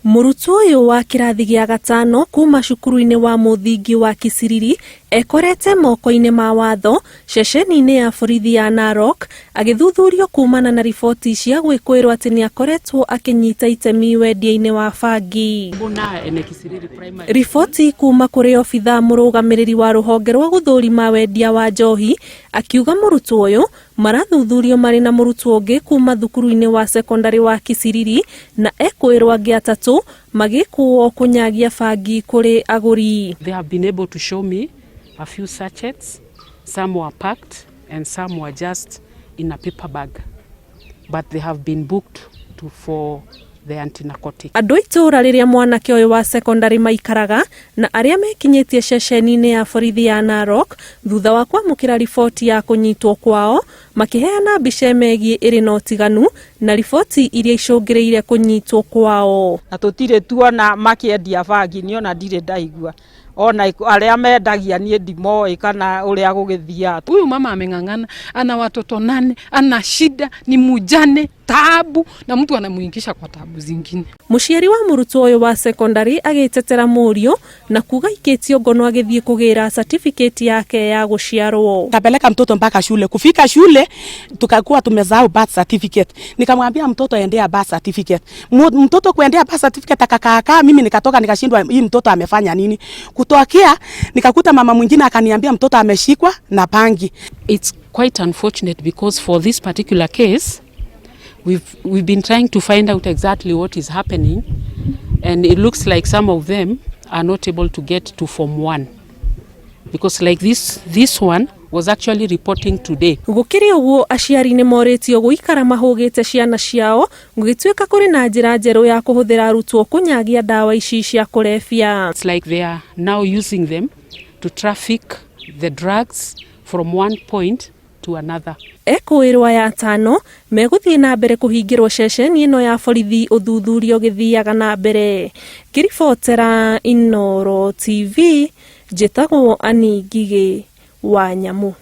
Murutwo uyu wa kirathi gia gatano kuma cukuru-ini wa muthingi wa Kisiriri ekorete moko-ini ma watho ceceni-ini ya borithi ya Narok agithuthurio kumana na riboti cia gwikwirwo ati ni akoretwo akinyita itemi wendia-ini wa bangi. Riboti kuma kuri obitha murugamiriri wa ruhonge rwa guthurima wendia wa njohi akiuga murutwo uyu marathuthurio mari na murutwo ungi kuma thukuru-ini wa secondary wa Kisiriri na ekwirwo angi atatu magikuo kunyagia bangi kuri aguri. They have been able to show me a few sachets. Some were packed and some were just in a paper bag, but they have been booked for the anti-narcotic. Andu itura riria mwanake uyu wa secondary maikaraga na aria mekinyitie ceceni-ini ya borithi ya Narok thutha wa kwamukira riboti ya kunyitwo kwao makiheana mbica megie iri na utiganu na riboti iria icungireire kunyitwo kwao. Na tutire tuona makiendia bangi ni ona ndire ndaigua ona aria mendagia nie ndimoi kana uria gugithia. Huyu mama ameng'ang'ana, ana watoto 8, ana shida, ni mujane, taabu na mtu anamuingisha kwa taabu zingine. Muciari wa murutwo uyu wa secondary agitetera murio na kuga iketio ngono agithie kugira certificate yake ya guciarwo. Kapeleka mtoto mpaka shule. Kufika shule tukakuwa tumezao birth certificate. Nikamwambia mtoto endea birth certificate. Mtoto kuendea birth certificate akakaa, mimi nikatoka nikashindwa hii mtoto amefanya nini. Kutokea nikakuta mama mwingine akaniambia mtoto ameshikwa na bangi. It's quite unfortunate because for this particular case we've been trying to find out exactly what is happening, and it looks like some of them are not able to get to Form 1 because like this one was actually reporting today. Gukiri uguo aciari ni moritio guikara mahugite ciana ciao gugituika kuri na njira njeru ya kuhuthira arutwo kunyagia dawa ici cia kulefia. It's like they are now using them to traffic the drugs from one point to another. Ekwirwa ya tano meguthie na mbere kuhingirwo ceceni ino ya borithi uthuthurio githiaga na mbere. Kiribotera Inooro TV, njitagwo Ani Ngigi wa Nyamu.